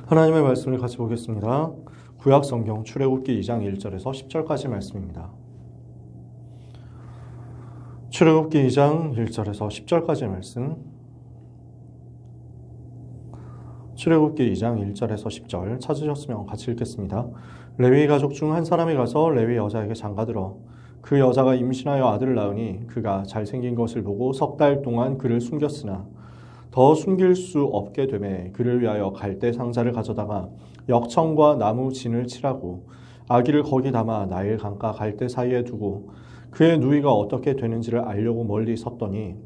하나님의 말씀을 같이 보겠습니다. 구약 성경 출애굽기 2장 1절에서 10절까지 말씀입니다. 출애굽기 2장 1절에서 10절까지 말씀. 출애굽기 2장 1절에서 10절 찾으셨으면 같이 읽겠습니다. 레위 가족 중 한 사람이 가서 레위 여자에게 장가들어 그 여자가 임신하여 아들을 낳으니 그가 잘생긴 것을 보고 3달 동안 그를 숨겼으나 더 숨길 수 없게 되매 그를 위하여 갈대 상자를 가져다가 역청과 나무 진을 칠하고 아기를 거기 담아 나일 강가 갈대 사이에 두고 그의 누이가 어떻게 되는지를 알려고 멀리 섰더니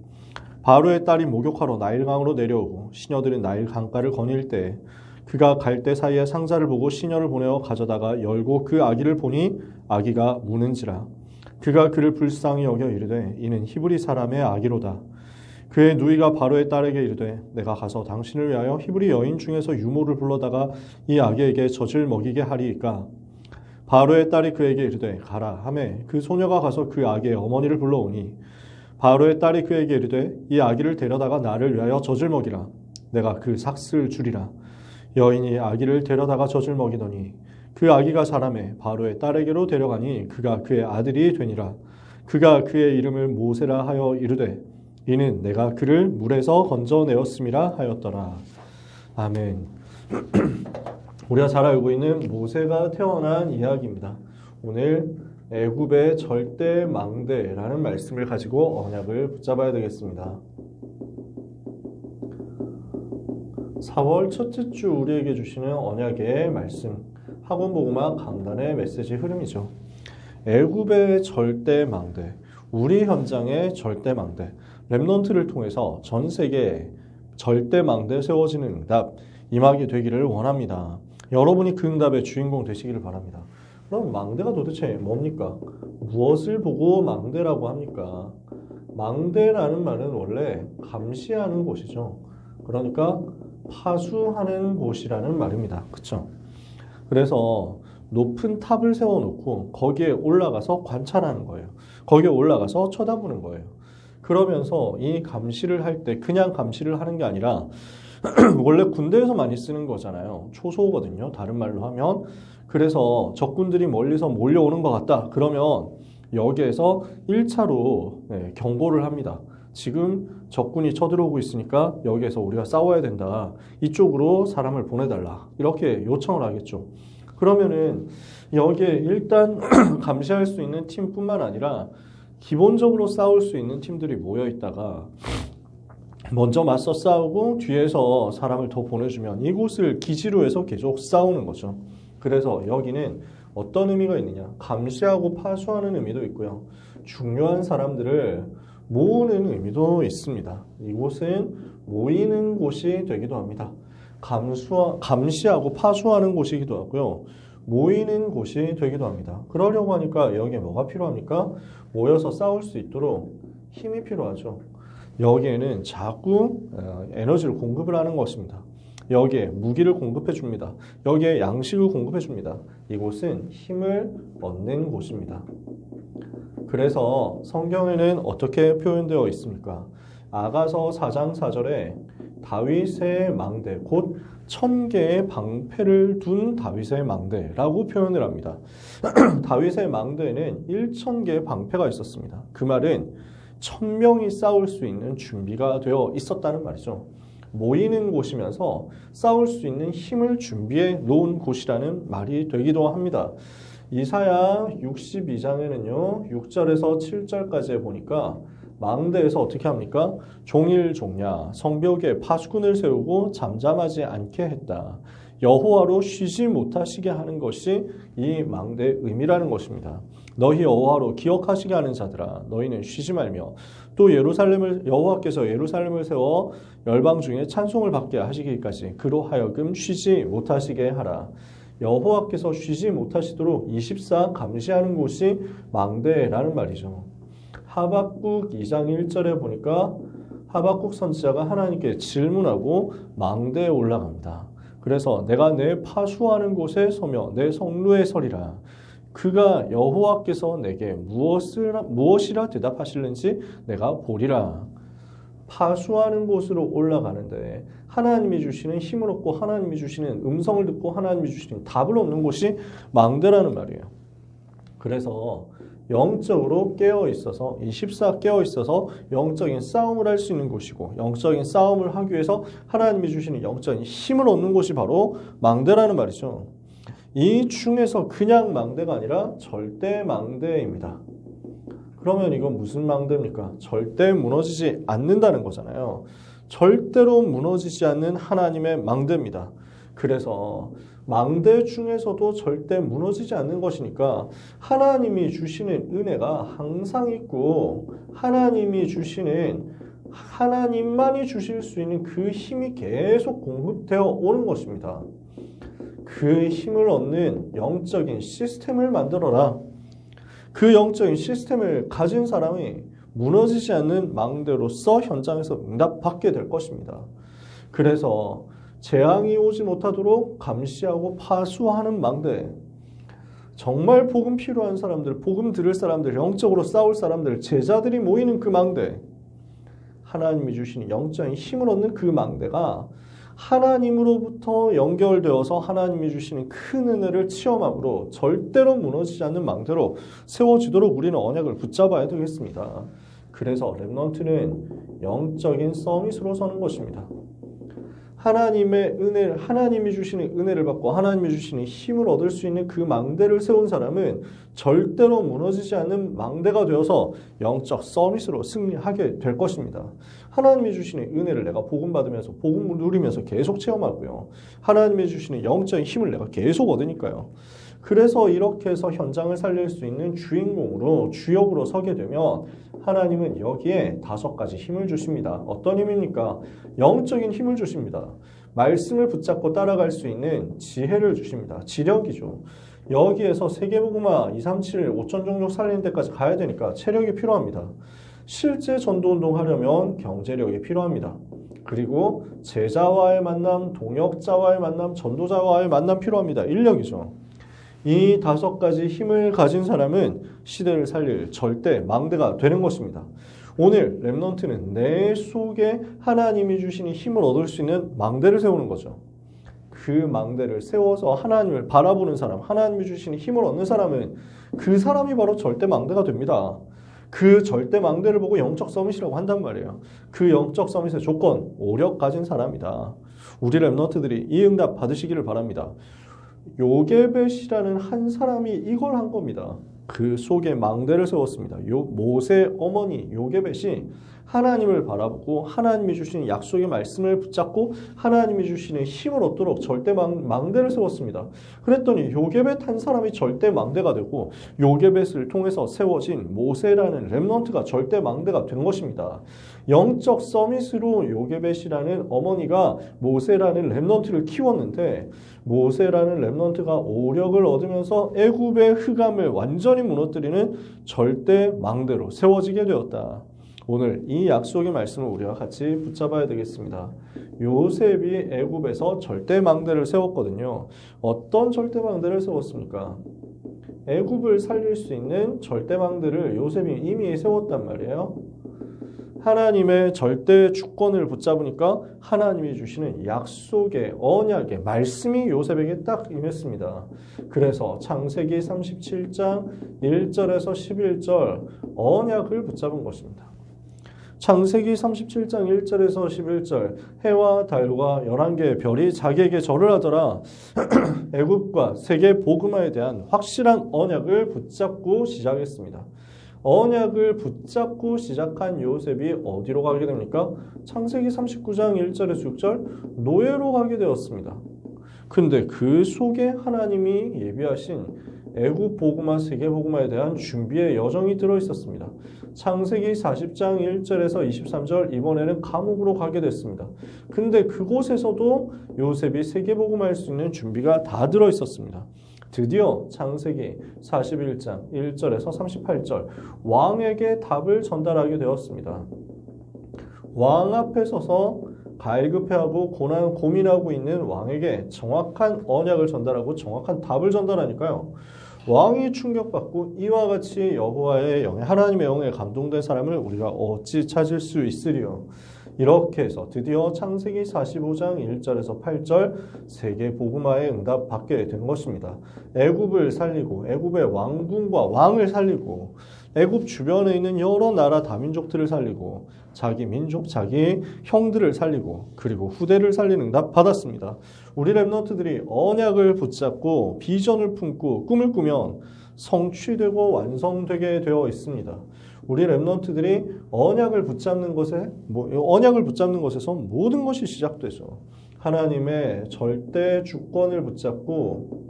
바로의 딸이 목욕하러 나일강으로 내려오고 시녀들은 나일 강가를 거닐 때 그가 갈대 사이에 상자를 보고 시녀를 보내어 가져다가 열고 그 아기를 보니 아기가 우는지라 그가 그를 불쌍히 여겨 이르되 이는 히브리 사람의 아기로다. 그의 누이가 바로의 딸에게 이르되 내가 가서 당신을 위하여 히브리 여인 중에서 유모를 불러다가 이 아기에게 젖을 먹이게 하리이까. 바로의 딸이 그에게 이르되 가라 하매 그 소녀가 가서 그 아기의 어머니를 불러오니 바로의 딸이 그에게 이르되 이 아기를 데려다가 나를 위하여 젖을 먹이라. 내가 그 삭슬 주리라. 여인이 아기를 데려다가 젖을 먹이더니 그 아기가 자라매 바로의 딸에게로 데려가니 그가 그의 아들이 되니라. 그가 그의 이름을 모세라 하여 이르되 이는 내가 그를 물에서 건져내었음이라 하였더라. 아멘. 우리가 잘 알고 있는 모세가 태어난 이야기입니다. 오늘 애굽의 절대망대라는 말씀을 가지고 언약을 붙잡아야 되겠습니다. 4월 첫째 주 우리에게 주시는 언약의 말씀, 학원복음화 강단의 메시지 흐름이죠. 애굽의 절대망대, 우리 현장의 절대망대, 렘넌트를 통해서 전 세계에 절대망대 세워지는 응답 임하게 되기를 원합니다. 여러분이 그 응답의 주인공 되시기를 바랍니다. 그럼 망대가 도대체 뭡니까? 무엇을 보고 망대라고 합니까? 망대라는 말은 원래 감시하는 곳이죠. 그러니까 파수하는 곳이라는 말입니다. 그렇죠? 그래서 높은 탑을 세워놓고 거기에 올라가서 관찰하는 거예요. 거기에 올라가서 쳐다보는 거예요. 그러면서 이 감시를 할 때 그냥 감시를 하는 게 아니라 원래 군대에서 많이 쓰는 거잖아요. 초소거든요. 다른 말로 하면. 그래서 적군들이 멀리서 몰려오는 것 같다. 그러면 여기에서 1차로 경보를 합니다. 지금 적군이 쳐들어오고 있으니까 여기에서 우리가 싸워야 된다. 이쪽으로 사람을 보내달라. 이렇게 요청을 하겠죠. 그러면은 여기에 일단 감시할 수 있는 팀뿐만 아니라 기본적으로 싸울 수 있는 팀들이 모여 있다가 먼저 맞서 싸우고 뒤에서 사람을 더 보내주면 이곳을 기지로 해서 계속 싸우는 거죠. 그래서 여기는 어떤 의미가 있느냐? 감시하고 파수하는 의미도 있고요. 중요한 사람들을 모으는 의미도 있습니다. 이곳은 모이는 곳이 되기도 합니다. 감시하고 파수하는 곳이기도 하고요. 모이는 곳이 되기도 합니다. 그러려고 하니까 여기에 뭐가 필요합니까? 모여서 싸울 수 있도록 힘이 필요하죠. 여기에는 자꾸 에너지를 공급을 하는 것입니다. 여기에 무기를 공급해 줍니다. 여기에 양식을 공급해 줍니다. 이곳은 힘을 얻는 곳입니다. 그래서 성경에는 어떻게 표현되어 있습니까? 아가서 4장 4절에 다윗의 망대, 곧 1000개의 방패를 둔 다윗의 망대라고 표현을 합니다. 다윗의 망대에는 1000개의 방패가 있었습니다. 그 말은 1000명이 싸울 수 있는 준비가 되어 있었다는 말이죠. 모이는 곳이면서 싸울 수 있는 힘을 준비해 놓은 곳이라는 말이 되기도 합니다. 이사야 62장에는요 6절에서 7절까지 보니까 망대에서 어떻게 합니까? 종일종야 성벽에 파수꾼을 세우고 잠잠하지 않게 했다. 여호와로 쉬지 못하시게 하는 것이 이 망대의 의미라는 것입니다. 너희 여호와로 기억하시게 하는 자들아 너희는 쉬지 말며 또 여호와께서 예루살렘을 세워 열방 중에 찬송을 받게 하시기까지 그로 하여금 쉬지 못하시게 하라. 여호와께서 쉬지 못하시도록 24 감시하는 곳이 망대라는 말이죠. 하박국 2장 1절에 보니까 하박국 선지자가 하나님께 질문하고 망대에 올라갑니다. 그래서 내가 내 파수하는 곳에 서며 내 성루에 서리라. 그가 여호와께서 내게 무엇이라 대답하실는지 내가 보리라. 파수하는 곳으로 올라가는데 하나님이 주시는 힘을 얻고 하나님이 주시는 음성을 듣고 하나님이 주시는 답을 얻는 곳이 망대라는 말이에요. 그래서 영적으로 깨어있어서 24 깨어있어서 영적인 싸움을 할 수 있는 곳이고 영적인 싸움을 하기 위해서 하나님이 주시는 영적인 힘을 얻는 곳이 바로 망대라는 말이죠. 이 중에서 그냥 망대가 아니라 절대 망대입니다. 그러면 이건 무슨 망대입니까? 절대 무너지지 않는다는 거잖아요. 절대로 무너지지 않는 하나님의 망대입니다. 그래서 망대 중에서도 절대 무너지지 않는 것이니까 하나님이 주시는 은혜가 항상 있고 하나님이 주시는 하나님만이 주실 수 있는 그 힘이 계속 공급되어 오는 것입니다. 그 힘을 얻는 영적인 시스템을 만들어라. 그 영적인 시스템을 가진 사람이 무너지지 않는 망대로서 현장에서 응답받게 될 것입니다. 그래서 재앙이 오지 못하도록 감시하고 파수하는 망대. 정말 복음 필요한 사람들, 복음 들을 사람들, 영적으로 싸울 사람들, 제자들이 모이는 그 망대. 하나님이 주시는 영적인 힘을 얻는 그 망대가 하나님으로부터 연결되어서 하나님이 주시는 큰 은혜를 체험함으로 절대로 무너지지 않는 망대로 세워지도록 우리는 언약을 붙잡아야 되겠습니다. 그래서 렘넌트는 영적인 서밋으로 서는 것입니다. 하나님의 은혜를, 하나님이 주시는 은혜를 받고 하나님이 주시는 힘을 얻을 수 있는 그 망대를 세운 사람은 절대로 무너지지 않는 망대가 되어서 영적 서밋으로 승리하게 될 것입니다. 하나님이 주시는 은혜를 내가 복음 받으면서 복음을 누리면서 계속 체험하고요. 하나님이 주시는 영적인 힘을 내가 계속 얻으니까요. 그래서 이렇게 해서 현장을 살릴 수 있는 주인공으로 주역으로 서게 되면 하나님은 여기에 5가지 힘을 주십니다. 어떤 힘입니까? 영적인 힘을 주십니다. 말씀을 붙잡고 따라갈 수 있는 지혜를 주십니다. 지력이죠. 여기에서 세계복음화 237, 5천 종족 살리는 데까지 가야 되니까 체력이 필요합니다. 실제 전도운동 하려면 경제력이 필요합니다. 그리고 제자와의 만남, 동역자와의 만남, 전도자와의 만남 필요합니다. 인력이죠. 이 5가지 힘을 가진 사람은 시대를 살릴 절대 망대가 되는 것입니다. 오늘 렘넌트는 내 속에 하나님이 주시는 힘을 얻을 수 있는 망대를 세우는 거죠. 그 망대를 세워서 하나님을 바라보는 사람, 하나님이 주시는 힘을 얻는 사람은 그 사람이 바로 절대 망대가 됩니다. 그 절대 망대를 보고 영적 서밋이라고 한단 말이에요. 그 영적 서밋의 조건, 오력 가진 사람이다. 우리 렘넌트들이 이 응답 받으시기를 바랍니다. 요게벳이라는 한 사람이 이걸 한 겁니다. 그 속에 망대를 세웠습니다. 모세 어머니 요게벳이 하나님을 바라보고 하나님이 주시는 약속의 말씀을 붙잡고 하나님이 주시는 힘을 얻도록 절대 망대를 세웠습니다. 그랬더니 요게벳 한 사람이 절대 망대가 되고 요게벳을 통해서 세워진 모세라는 렘넌트가 절대 망대가 된 것입니다. 영적 서밋으로 요게벳이라는 어머니가 모세라는 렘넌트를 키웠는데 모세라는 렘넌트가 오력을 얻으면서 애굽의 흑암을 완전히 무너뜨리는 절대 망대로 세워지게 되었다. 오늘 이 약속의 말씀을 우리가 같이 붙잡아야 되겠습니다. 요셉이 애굽에서 절대 망대를 세웠거든요. 어떤 절대 망대를 세웠습니까? 애굽을 살릴 수 있는 절대 망대를 요셉이 이미 세웠단 말이에요. 하나님의 절대 주권을 붙잡으니까 하나님이 주시는 약속의 언약의 말씀이 요셉에게 딱 임했습니다. 그래서 창세기 37장 1절에서 11절 언약을 붙잡은 것입니다. 창세기 37장 1절에서 11절 해와 달과 11개의 별이 자기에게 절을 하더라. 애굽과 세계 복음화에 대한 확실한 언약을 붙잡고 시작했습니다. 언약을 붙잡고 시작한 요셉이 어디로 가게 됩니까? 창세기 39장 1절에서 6절 노예로 가게 되었습니다. 근데 그 속에 하나님이 예비하신 애굽 복음화, 세계 복음화에 대한 준비의 여정이 들어있었습니다. 창세기 40장 1절에서 23절 이번에는 감옥으로 가게 됐습니다. 근데 그곳에서도 요셉이 세계 복음화할 수 있는 준비가 다 들어있었습니다. 드디어 창세기 41장 1절에서 38절 왕에게 답을 전달하게 되었습니다. 왕 앞에 서서 갈급해하고 고민하고 있는 왕에게 정확한 언약을 전달하고 정확한 답을 전달하니까요. 왕이 충격받고 이와 같이 여호와의 영에 하나님의 영에 감동된 사람을 우리가 어찌 찾을 수 있으리요. 이렇게 해서 드디어 창세기 45장 1절에서 8절 세계 복음화의 응답 받게 된 것입니다. 애굽을 살리고 애굽의 왕궁과 왕을 살리고 애굽 주변에 있는 여러 나라 다민족들을 살리고 자기 민족, 자기 형들을 살리고 그리고 후대를 살리는 응답 받았습니다. 우리 랩런트들이 언약을 붙잡고 비전을 품고 꿈을 꾸면 성취되고 완성되게 되어 있습니다. 우리 랩런트들이 언약을 붙잡는 것에서 모든 것이 시작되죠. 하나님의 절대 주권을 붙잡고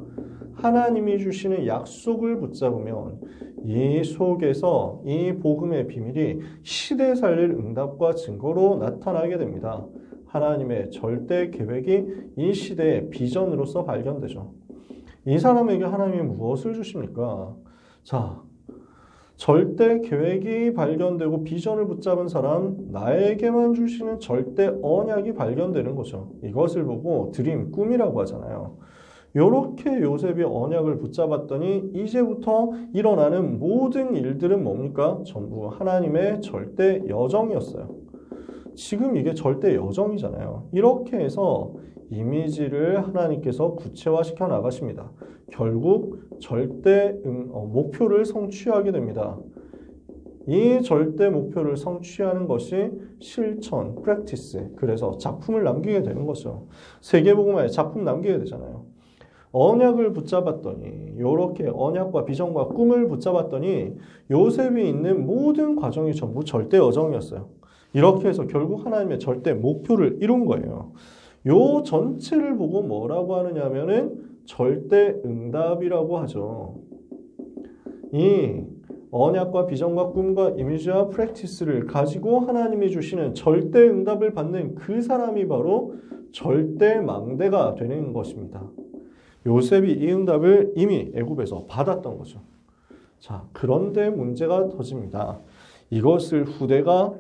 하나님이 주시는 약속을 붙잡으면 이 속에서 이 복음의 비밀이 시대 살릴 응답과 증거로 나타나게 됩니다. 하나님의 절대 계획이 이 시대의 비전으로서 발견되죠. 이 사람에게 하나님이 무엇을 주십니까? 자, 절대 계획이 발견되고 비전을 붙잡은 사람, 나에게만 주시는 절대 언약이 발견되는 거죠. 이것을 보고 드림, 꿈이라고 하잖아요. 이렇게 요셉이 언약을 붙잡았더니 이제부터 일어나는 모든 일들은 뭡니까? 전부 하나님의 절대 여정이었어요. 지금 이게 절대 여정이잖아요. 이렇게 해서 이미지를 하나님께서 구체화시켜 나가십니다. 결국 절대 목표를 성취하게 됩니다. 이 절대 목표를 성취하는 것이 실천, 프랙티스, 그래서 작품을 남기게 되는 거죠. 세계복음화에 작품 남기게 되잖아요. 언약을 붙잡았더니 이렇게 언약과 비전과 꿈을 붙잡았더니 요셉이 있는 모든 과정이 전부 절대 여정이었어요. 이렇게 해서 결국 하나님의 절대 목표를 이룬 거예요. 요 전체를 보고 뭐라고 하느냐 하면은 절대 응답이라고 하죠. 이 언약과 비전과 꿈과 이미지와 프랙티스를 가지고 하나님이 주시는 절대 응답을 받는 그 사람이 바로 절대 망대가 되는 것입니다. 요셉이 이 응답을 이미 애굽에서 받았던 거죠. 자, 그런데 문제가 터집니다. 이것을 후대가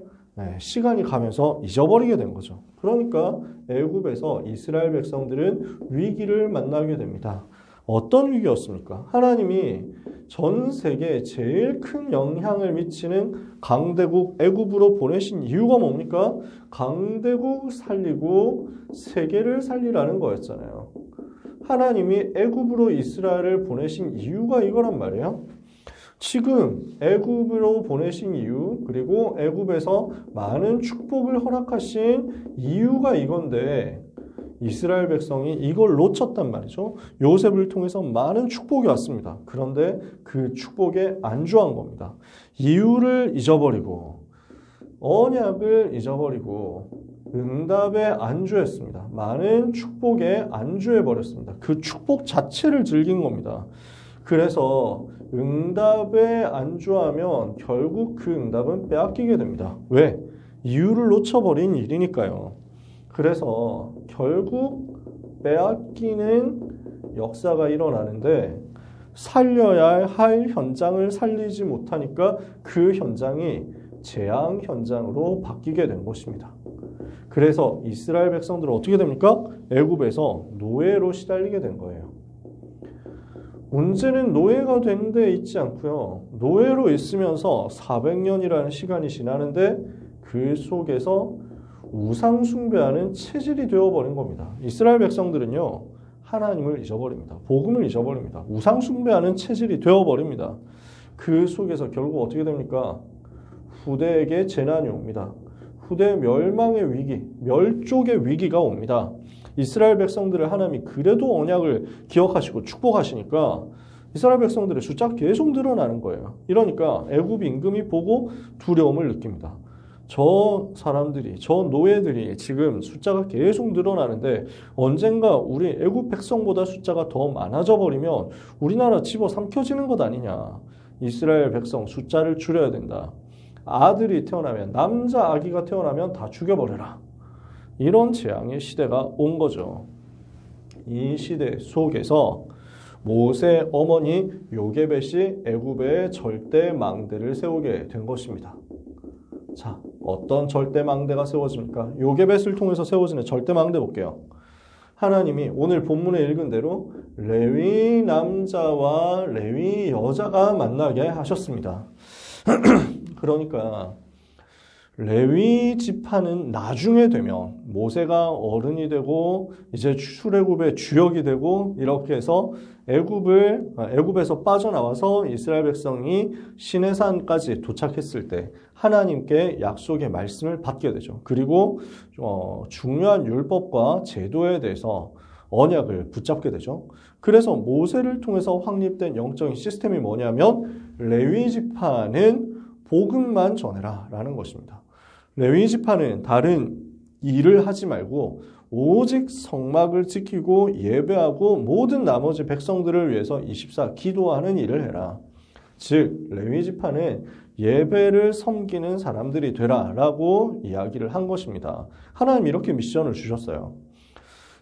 시간이 가면서 잊어버리게 된 거죠. 그러니까 애굽에서 이스라엘 백성들은 위기를 만나게 됩니다. 어떤 위기였습니까? 하나님이 전 세계에 제일 큰 영향을 미치는 강대국 애굽으로 보내신 이유가 뭡니까? 강대국 살리고 세계를 살리라는 거였잖아요. 하나님이 애굽으로 이스라엘을 보내신 이유가 이거란 말이에요. 지금 애굽으로 보내신 이유, 그리고 애굽에서 많은 축복을 허락하신 이유가 이건데 이스라엘 백성이 이걸 놓쳤단 말이죠. 요셉을 통해서 많은 축복이 왔습니다. 그런데 그 축복에 안주한 겁니다. 이유를 잊어버리고 언약을 잊어버리고 응답에 안주했습니다. 많은 축복에 안주해버렸습니다. 그 축복 자체를 즐긴 겁니다. 그래서 응답에 안주하면 결국 그 응답은 빼앗기게 됩니다. 왜? 이유를 놓쳐버린 일이니까요. 그래서 결국 빼앗기는 역사가 일어나는데 살려야 할 현장을 살리지 못하니까 그 현장이 재앙 현장으로 바뀌게 된 것입니다. 그래서 이스라엘 백성들은 어떻게 됩니까? 애굽에서 노예로 시달리게 된 거예요. 문제는 노예가 된 데 있지 않고요. 노예로 있으면서 400년이라는 시간이 지나는데 그 속에서 우상 숭배하는 체질이 되어버린 겁니다. 이스라엘 백성들은요. 하나님을 잊어버립니다. 복음을 잊어버립니다. 우상 숭배하는 체질이 되어버립니다. 그 속에서 결국 어떻게 됩니까? 후대에게 재난이 옵니다. 후대 멸망의 위기, 멸족의 위기가 옵니다. 이스라엘 백성들을 하나님이 그래도 언약을 기억하시고 축복하시니까 이스라엘 백성들의 숫자가 계속 늘어나는 거예요. 이러니까 애굽 임금이 보고 두려움을 느낍니다. 저 사람들이, 저 노예들이 지금 숫자가 계속 늘어나는데 언젠가 우리 애굽 백성보다 숫자가 더 많아져 버리면 우리나라 집어삼켜지는 것 아니냐. 이스라엘 백성 숫자를 줄여야 된다. 아들이 태어나면, 남자 아기가 태어나면 다 죽여버려라. 이런 재앙의 시대가 온 거죠. 이 시대 속에서 모세 어머니 요게벳이 애굽의 절대 망대를 세우게 된 것입니다. 자, 어떤 절대 망대가 세워집니까? 요게벳을 통해서 세워지는 절대 망대 볼게요. 하나님이 오늘 본문에 읽은 대로 레위 남자와 레위 여자가 만나게 하셨습니다. 그러니까 레위 지파는 나중에 되면 모세가 어른이 되고 이제 출애굽의 주역이 되고 이렇게 해서 애굽에서 빠져나와서 이스라엘 백성이 시내산까지 도착했을 때 하나님께 약속의 말씀을 받게 되죠. 그리고 중요한 율법과 제도에 대해서 언약을 붙잡게 되죠. 그래서 모세를 통해서 확립된 영적인 시스템이 뭐냐면 레위 지파는 복음만 전해라 라는 것입니다. 레위 지파는 다른 일을 하지 말고 오직 성막을 지키고 예배하고 모든 나머지 백성들을 위해서 24 기도하는 일을 해라. 즉 레위 지파는 예배를 섬기는 사람들이 되라 라고 이야기를 한 것입니다. 하나님 이렇게 미션을 주셨어요.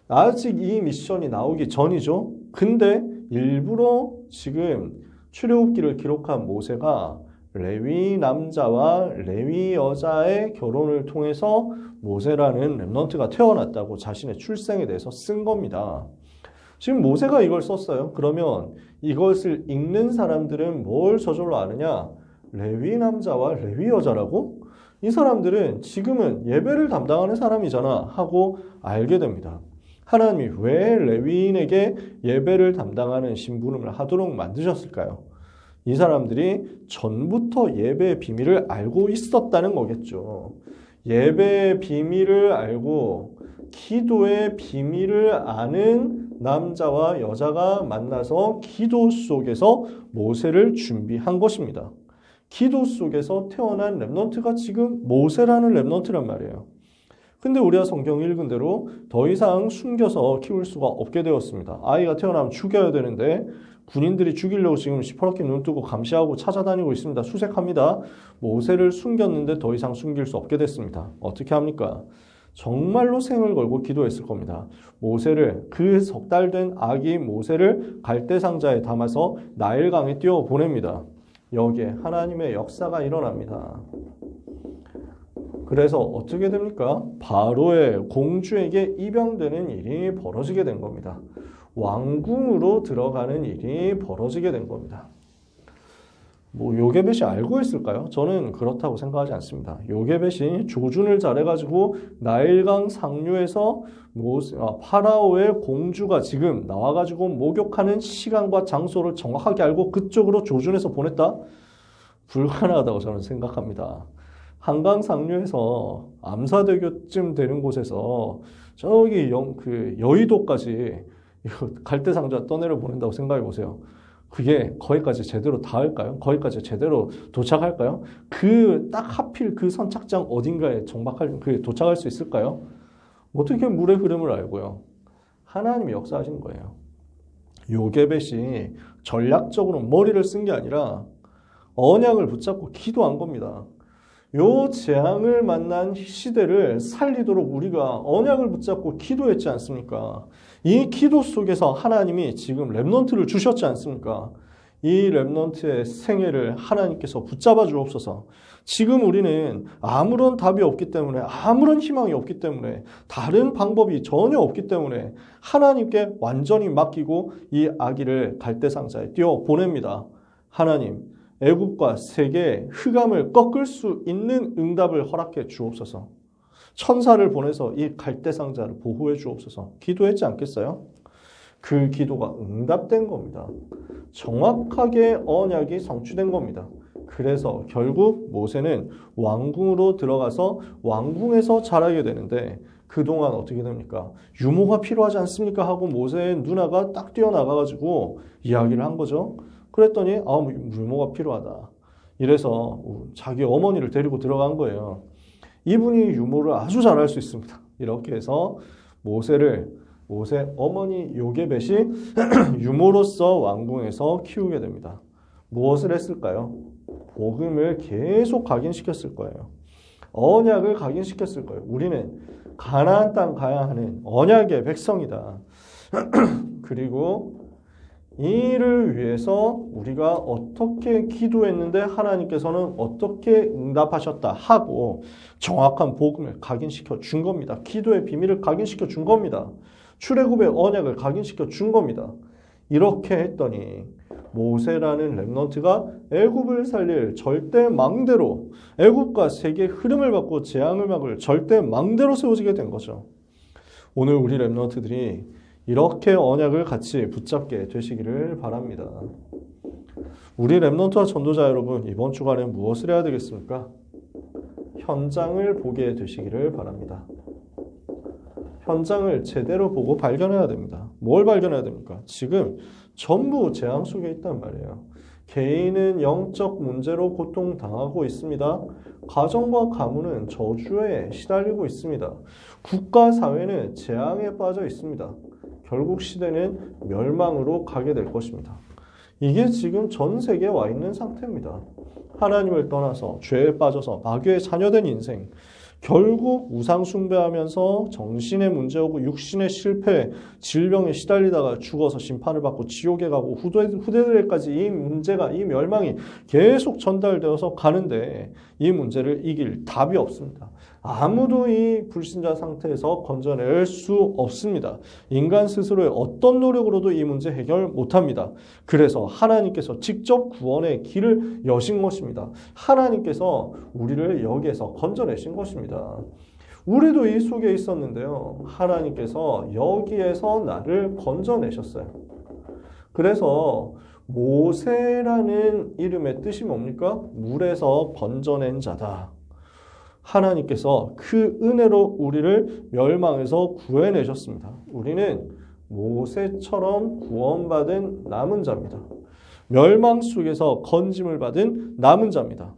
아직 이 미션이 나오기 전이죠. 근데 일부러 지금 출애굽기를 기록한 모세가 레위 남자와 레위 여자의 결혼을 통해서 모세라는 렘넌트가 태어났다고 자신의 출생에 대해서 쓴 겁니다. 지금 모세가 이걸 썼어요. 그러면 이것을 읽는 사람들은 뭘 저절로 아느냐? 레위 남자와 레위 여자라고? 이 사람들은 지금은 예배를 담당하는 사람이잖아 하고 알게 됩니다. 하나님이 왜 레위인에게 예배를 담당하는 심부름을 하도록 만드셨을까요? 이 사람들이 전부터 예배의 비밀을 알고 있었다는 거겠죠. 예배의 비밀을 알고 기도의 비밀을 아는 남자와 여자가 만나서 기도 속에서 모세를 준비한 것입니다. 기도 속에서 태어난 렘넌트가 지금 모세라는 렘넌트란 말이에요. 근데 우리가 성경 읽은 대로 더 이상 숨겨서 키울 수가 없게 되었습니다. 아이가 태어나면 죽여야 되는데 군인들이 죽이려고 지금 시퍼렇게 눈 뜨고 감시하고 찾아다니고 있습니다. 수색합니다. 모세를 숨겼는데 더 이상 숨길 수 없게 됐습니다. 어떻게 합니까? 정말로 생을 걸고 기도했을 겁니다. 모세를, 그 석 달 된 아기 모세를 갈대상자에 담아서 나일강에 띄워 보냅니다. 여기에 하나님의 역사가 일어납니다. 그래서 어떻게 됩니까? 바로의 공주에게 입양되는 일이 벌어지게 된 겁니다. 왕궁으로 들어가는 일이 벌어지게 된 겁니다. 요게벳이 알고 있을까요? 저는 그렇다고 생각하지 않습니다. 요게벳이 조준을 잘해가지고 나일강 상류에서 파라오의 공주가 지금 나와가지고 목욕하는 시간과 장소를 정확하게 알고 그쪽으로 조준해서 보냈다? 불가능하다고 저는 생각합니다. 한강 상류에서 암사대교쯤 되는 곳에서 저기 여의도까지 갈대상자 떠내려 보낸다고 생각해 보세요. 그게 거기까지 제대로 닿을까요? 거기까지 제대로 도착할까요? 딱 하필 그 선착장 어딘가에 도착할 수 있을까요? 어떻게 물의 흐름을 알고요? 하나님이 역사하신 거예요. 요게벳이 전략적으로 머리를 쓴 게 아니라 언약을 붙잡고 기도한 겁니다. 요 재앙을 만난 시대를 살리도록 우리가 언약을 붙잡고 기도했지 않습니까? 이 기도 속에서 하나님이 지금 렘넌트를 주셨지 않습니까? 이 렘넌트의 생애를 하나님께서 붙잡아 주옵소서. 지금 우리는 아무런 답이 없기 때문에, 아무런 희망이 없기 때문에, 다른 방법이 전혀 없기 때문에 하나님께 완전히 맡기고 이 아기를 갈대상자에 띄워 보냅니다. 하나님, 애굽과 세계의 흑암을 꺾을 수 있는 응답을 허락해 주옵소서. 천사를 보내서 이 갈대상자를 보호해 주옵소서. 기도했지 않겠어요? 그 기도가 응답된 겁니다. 정확하게 언약이 성취된 겁니다. 그래서 결국 모세는 왕궁으로 들어가서 왕궁에서 자라게 되는데 그동안 어떻게 됩니까? 유모가 필요하지 않습니까? 하고 모세의 누나가 딱 뛰어나가가지고 이야기를 한 거죠. 그랬더니 유모가 필요하다. 이래서 자기 어머니를 데리고 들어간 거예요. 이분이 유모를 아주 잘할 수 있습니다. 이렇게 해서 모세 어머니 요게벳이 유모로서 왕궁에서 키우게 됩니다. 무엇을 했을까요? 복음을 계속 각인시켰을 거예요. 언약을 각인시켰을 거예요. 우리는 가나안 땅 가야 하는 언약의 백성이다. 그리고 이를 위해서 우리가 어떻게 기도했는데 하나님께서는 어떻게 응답하셨다 하고 정확한 복음을 각인시켜 준 겁니다. 기도의 비밀을 각인시켜 준 겁니다. 출애굽의 언약을 각인시켜 준 겁니다. 이렇게 했더니 모세라는 렘넌트가 애굽을 살릴 절대 망대로 애굽과 세계의 흐름을 받고 재앙을 막을 절대 망대로 세워지게 된 거죠. 오늘 우리 렘넌트들이 이렇게 언약을 같이 붙잡게 되시기를 바랍니다. 우리 렘넌트와 전도자 여러분, 이번 주간에 무엇을 해야 되겠습니까? 현장을 보게 되시기를 바랍니다. 현장을 제대로 보고 발견해야 됩니다. 뭘 발견해야 됩니까? 지금 전부 재앙 속에 있단 말이에요. 개인은 영적 문제로 고통당하고 있습니다. 가정과 가문은 저주에 시달리고 있습니다. 국가, 사회는 재앙에 빠져 있습니다. 결국 시대는 멸망으로 가게 될 것입니다. 이게 지금 전 세계에 와 있는 상태입니다. 하나님을 떠나서 죄에 빠져서 마귀의 자녀된 인생, 결국 우상 숭배하면서 정신의 문제하고 육신의 실패, 질병에 시달리다가 죽어서 심판을 받고 지옥에 가고 후대들에까지 이 문제가, 이 멸망이 계속 전달되어서 가는데 이 문제를 이길 답이 없습니다. 아무도 이 불신자 상태에서 건져낼 수 없습니다. 인간 스스로의 어떤 노력으로도 이 문제 해결 못합니다. 그래서 하나님께서 직접 구원의 길을 여신 것입니다. 하나님께서 우리를 여기에서 건져내신 것입니다. 우리도 이 속에 있었는데요. 하나님께서 여기에서 나를 건져내셨어요. 그래서 모세라는 이름의 뜻이 뭡니까? 물에서 건져낸 자다. 하나님께서 그 은혜로 우리를 멸망에서 구해내셨습니다. 우리는 모세처럼 구원받은 남은 자입니다. 멸망 속에서 건짐을 받은 남은 자입니다.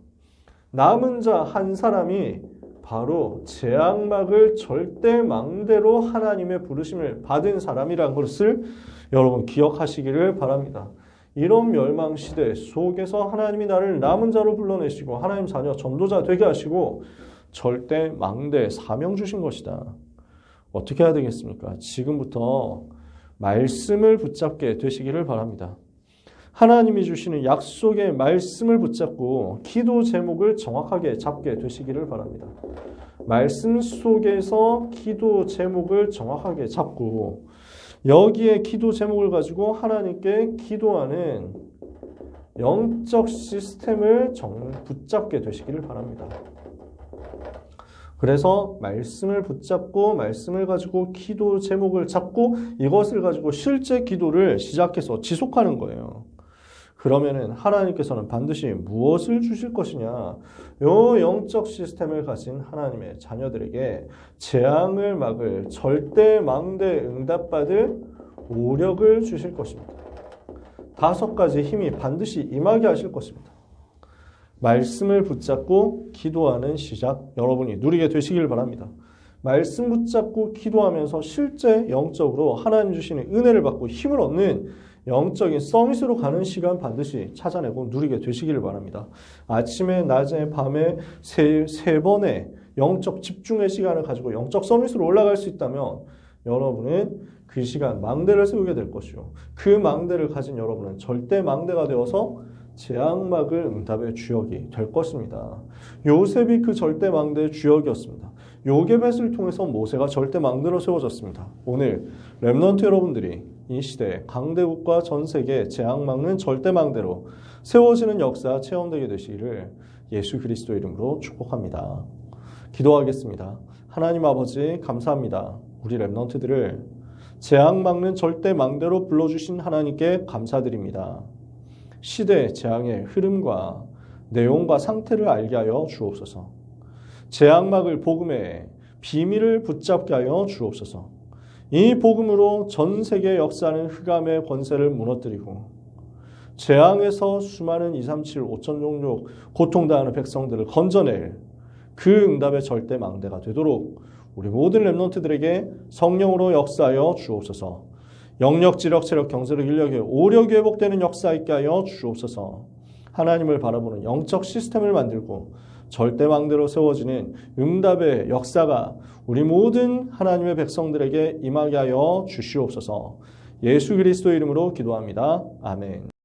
남은 자 한 사람이 바로 재앙막을 절대 망대로 하나님의 부르심을 받은 사람이라는 것을 여러분 기억하시기를 바랍니다. 이런 멸망 시대 속에서 하나님이 나를 남은 자로 불러내시고 하나님 자녀 전도자 되게 하시고 절대 망대 사명 주신 것이다. 어떻게 해야 되겠습니까? 지금부터 말씀을 붙잡게 되시기를 바랍니다. 하나님이 주시는 약속의 말씀을 붙잡고 기도 제목을 정확하게 잡게 되시기를 바랍니다. 말씀 속에서 기도 제목을 정확하게 잡고 여기에 기도 제목을 가지고 하나님께 기도하는 영적 시스템을 붙잡게 되시기를 바랍니다. 그래서 말씀을 붙잡고 말씀을 가지고 기도 제목을 잡고 이것을 가지고 실제 기도를 시작해서 지속하는 거예요. 그러면은 하나님께서는 반드시 무엇을 주실 것이냐? 요 영적 시스템을 가진 하나님의 자녀들에게 재앙을 막을 절대 망대 응답받을 오력을 주실 것입니다. 5가지 힘이 반드시 임하게 하실 것입니다. 말씀을 붙잡고 기도하는 시작 여러분이 누리게 되시길 바랍니다. 말씀 붙잡고 기도하면서 실제 영적으로 하나님 주시는 은혜를 받고 힘을 얻는 영적인 서밋으로 가는 시간 반드시 찾아내고 누리게 되시기를 바랍니다. 아침에, 낮에, 밤에 세 번의 영적 집중의 시간을 가지고 영적 서밋으로 올라갈 수 있다면 여러분은 그 시간 망대를 세우게 될 것이요. 그 망대를 가진 여러분은 절대 망대가 되어서 재앙막을 응답의 주역이 될 것입니다. 요셉이 그 절대 망대의 주역이었습니다. 요게벳을 통해서 모세가 절대 망대로 세워졌습니다. 오늘 렘넌트 여러분들이 이 시대에 강대국과 전 세계 재앙 막는 절대 망대로 세워지는 역사 체험되게 되시기를 예수 그리스도 이름으로 축복합니다. 기도하겠습니다. 하나님 아버지 감사합니다. 우리 렘넌트들을 재앙 막는 절대 망대로 불러주신 하나님께 감사드립니다. 시대 재앙의 흐름과 내용과 상태를 알게 하여 주옵소서. 재앙막을 복음의 비밀을 붙잡게 하여 주옵소서. 이 복음으로 전 세계 역사는 흑암의 권세를 무너뜨리고 재앙에서 수많은 237, 5천 종족 고통당하는 백성들을 건져낼 그 응답의 절대 망대가 되도록 우리 모든 렘넌트들에게 성령으로 역사하여 주옵소서. 영력, 지력, 체력, 경제력, 인력이 오력이 회복되는 역사 있게 하여 주옵소서. 하나님을 바라보는 영적 시스템을 만들고 절대망대로 세워지는 응답의 역사가 우리 모든 하나님의 백성들에게 임하게 하여 주시옵소서. 예수 그리스도의 이름으로 기도합니다. 아멘.